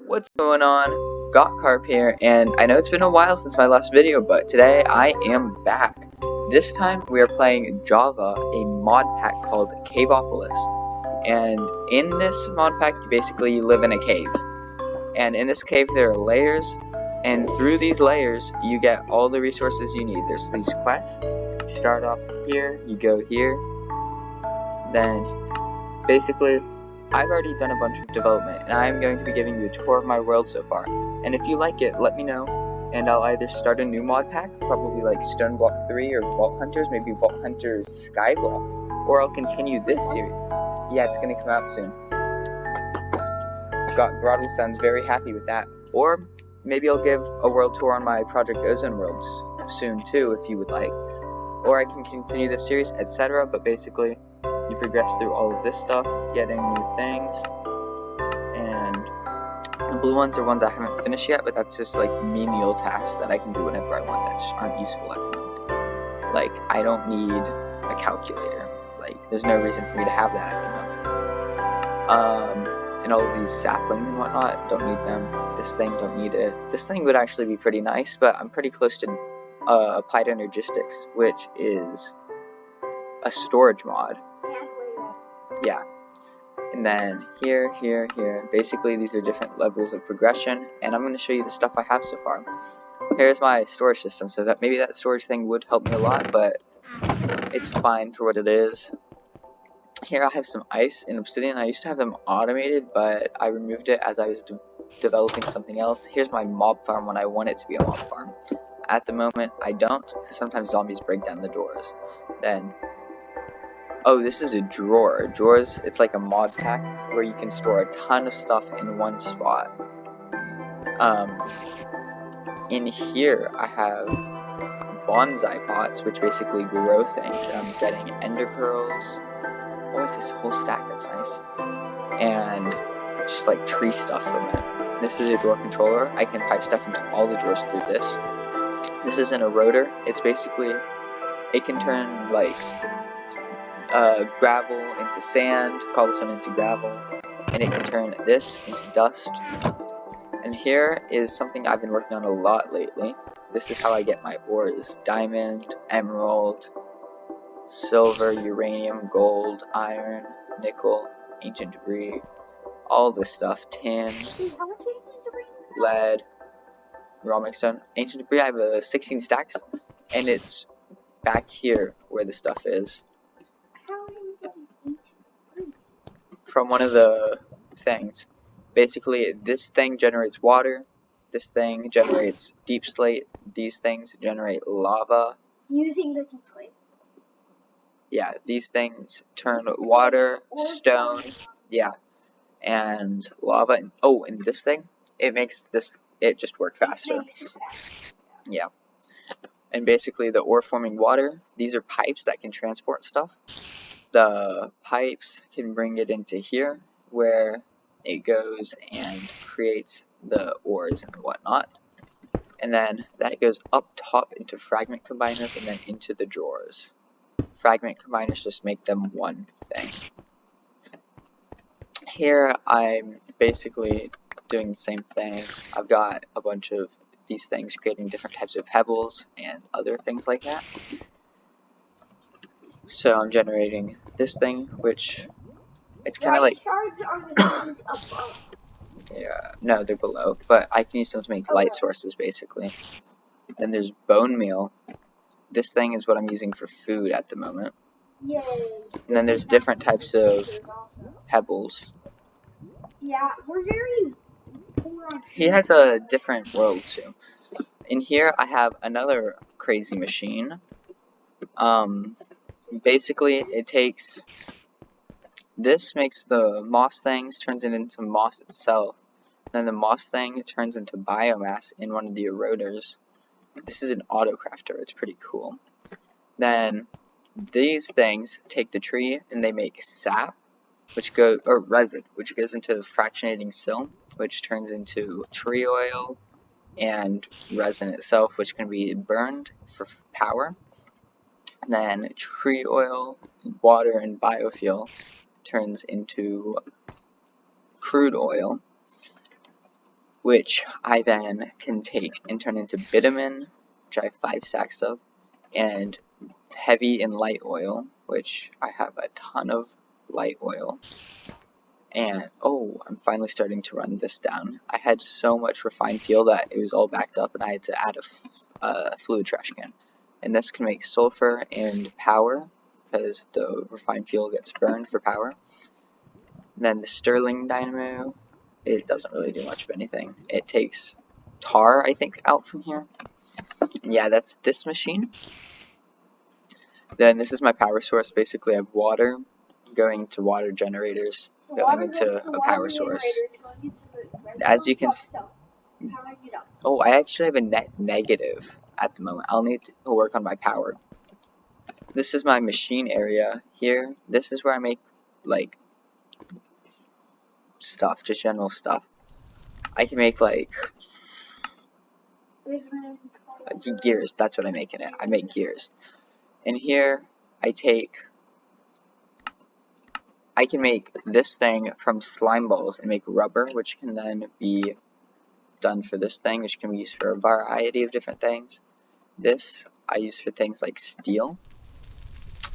What's going on? Got Karp here, and I know it's been a while since my last video, but today I am back. This time we are playing Java, a mod pack called Caveopolis. And in this mod pack, you basically live in a cave. And in this cave there are layers, and through these layers you get all the resources you need. There's these quests. You start off here, you go here, then basically I've already done a bunch of development, and I'm going to be giving you a tour of my world so far. And if you like it, let me know, and I'll either start a new mod pack, probably like Stoneblock 3 or Vault Hunters, maybe Vault Hunters Skyblock, or I'll continue this series. Yeah, it's gonna come out soon. Grottle sounds very happy with that. Or maybe I'll give a world tour on my Project Ozone worlds soon too, if you would like. Or I can continue this series, etc. But basically, you progress through all of this stuff, getting new things, and the blue ones are ones I haven't finished yet, but that's just like menial tasks that I can do whenever I want that just aren't useful at the moment. Like, I don't need a calculator. Like, there's no reason for me to have that at the moment. And all of these saplings and whatnot, don't need them. This thing, don't need it. This thing would actually be pretty nice, but I'm pretty close to Applied Energistics, which is a storage mod. Yeah. And then here, here, here. Basically, these are different levels of progression, and I'm going to show you the stuff I have so far. Here's my storage system, so that maybe that storage thing would help me a lot, but it's fine for what it is. Here I have some ice and obsidian. I used to have them automated, but I removed it as I was developing something else. Here's my mob farm when I want it to be a mob farm. At the moment, I don't, because sometimes zombies break down the doors. Then, oh, this is a drawer. Drawers, it's like a mod pack where you can store a ton of stuff in one spot. In here, I have bonsai pots, which basically grow things, and I'm getting ender pearls. Oh, I have this whole stack, that's nice. And just like tree stuff from it. This is a drawer controller. I can pipe stuff into all the drawers through this. This isn't a rotor. It's basically, it can turn like gravel into sand, cobblestone into gravel, and it can turn this into dust. And here is something I've been working on a lot lately. This is how I get my ores: diamond, emerald, silver, uranium, gold, iron, nickel, ancient debris, all this stuff, tin, lead, raw mixstone. Ancient debris, I have 16 stacks, and it's back here where the stuff is. From one of the things. Basically, this thing generates water, this thing generates deep slate, these things generate lava. Using the deep slate. Yeah, these things turn water, stone, yeah, and lava. And, oh, and this thing, it makes it just work faster. Yeah. And basically, the ore forming water, these are pipes that can transport stuff. The pipes can bring it into here, where it goes and creates the ores and whatnot. And then that goes up top into fragment combiners and then into the drawers. Fragment combiners just make them one thing. Here I'm basically doing the same thing. I've got a bunch of these things creating different types of pebbles and other things like that. So I'm generating this thing, which it's kind of like... Shards are the things above. Yeah, no, they're below, but I can use them to make light sources, basically. Then there's bone meal. This thing is what I'm using for food at the moment. Yay. And then there's different types of pebbles. Yeah, we're very poor on food. He has a different world, too. In here, I have another crazy machine. Basically, it takes... This makes the moss things, turns it into moss itself. Then the moss thing turns into biomass in one of the eroders. This is an auto crafter, it's pretty cool. Then these things take the tree and they make sap, or resin, which goes into fractionating silk, which turns into tree oil and resin itself, which can be burned for power. And then tree oil, water, and biofuel turns into crude oil, which I then can take and turn into bitumen, which I have 5 stacks of, and heavy and light oil, which I have a ton of light oil. And oh, I'm finally starting to run this down. I had so much refined fuel that it was all backed up, and I had to add a fluid trash can. And this can make sulfur and power, because the refined fuel gets burned for power. And then the Stirling dynamo, it doesn't really do much of anything. It takes tar, I think, out from here. Yeah, that's this machine. Then this is my power source. Basically, I have water going to water generators, going into a power source. As you can see, oh, I actually have a net negative at the moment. I'll need to work on my power. This is my machine area here. This is where I make, like, stuff, just general stuff. I can make, like, gears. That's what I make in it. I make gears. And here, I can make this thing from slime balls and make rubber, which can then be done for this thing, which can be used for a variety of different things. This I use for things like steel.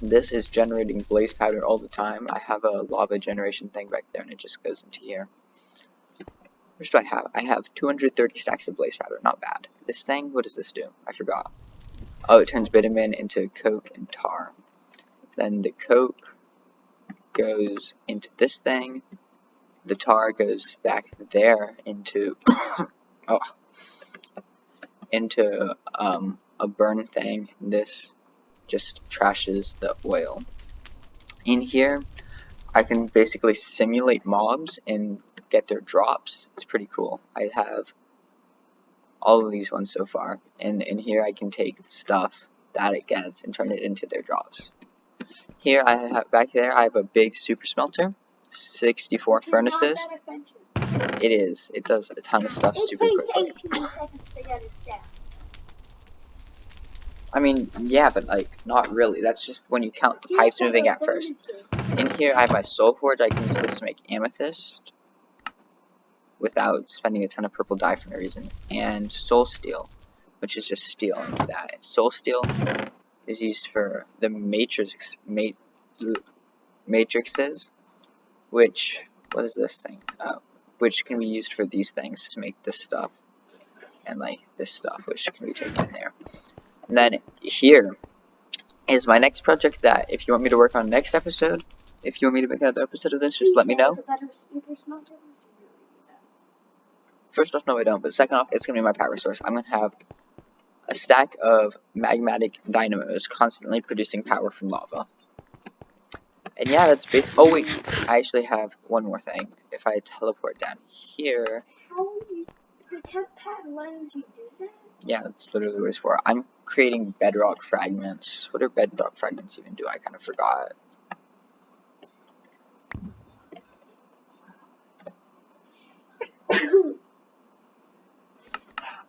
This is generating blaze powder all the time. I have a lava generation thing back there, and it just goes into here. What do I have? I have 230 stacks of blaze powder. Not bad. This thing, what does this do? I forgot. Oh, it turns bitumen into coke and tar. Then the coke goes into this thing. The tar goes back there into into a burn thing. This just trashes the oil. In here, I can basically simulate mobs and get their drops. It's pretty cool. I have all of these ones so far, and in here I can take the stuff that it gets and turn it into their drops. Here I have, back there, I have a big super smelter, 64 furnaces. It is. It does a ton of stuff super quickly. I mean, yeah, but like, not really. That's just when you count the pipes moving at first. In here, I have my soul forge. I can use this to make amethyst without spending a ton of purple dye for no reason. And soul steel, which is just steel into that. And soul steel is used for the matrices, which, what is this thing? Which can be used for these things to make this stuff. And like this stuff, which can be taken in there. And then here is my next project that if you want me to work on next episode, if you want me to make another episode of this, just let me know. First off, no I don't, but second off, it's going to be my power source. I'm going to have a stack of magmatic dynamos constantly producing power from lava. And yeah, that's basically... Oh wait, I actually have one more thing. If I teleport down here... The temp pad lets you do that? Yeah, that's literally what it's for. I'm creating bedrock fragments. What do bedrock fragments even do? I kind of forgot.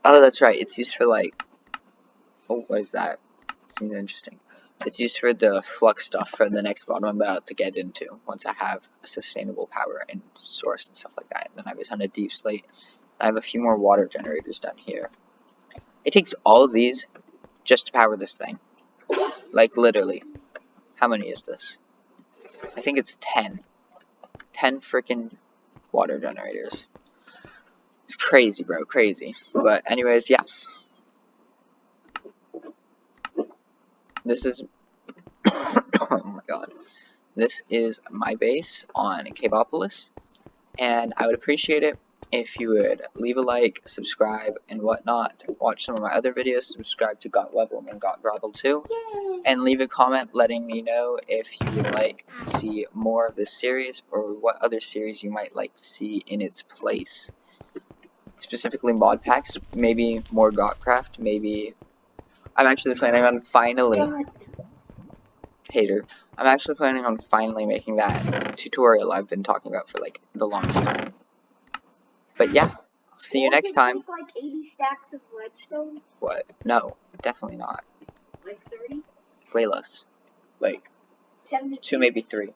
Oh, that's right. It's used for like... Oh, what is that? Seems interesting. It's used for the flux stuff for the next bottom I'm about to get into. Once I have a sustainable power and source and stuff like that. And then I have a ton of deep slate. I have a few more water generators down here. It takes all of these just to power this thing. Like, literally. How many is this? I think it's 10. 10 freaking water generators. It's crazy, bro. Crazy. But anyways, yeah. This is... oh my god. This is my base on Caveopolis. And I would appreciate it if you would leave a like, subscribe, and whatnot. Watch some of my other videos. Subscribe to Got Level and Got Grovel too. Yay. And leave a comment letting me know if you would like to see more of this series or what other series you might like to see in its place. Specifically mod packs, maybe more Gotcraft, maybe... I'm actually planning on finally... Hater. I'm actually planning on finally making that tutorial I've been talking about for like the longest time. But yeah, I'll see you next time. Like 80 stacks of redstone? What? No, definitely not. Like 30? Way less. Like 72? 2, maybe 3.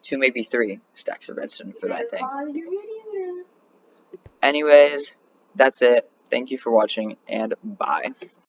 2, maybe 3 stacks of redstone for that thing. Pause your video now. Anyways, that's it. Thank you for watching, and bye.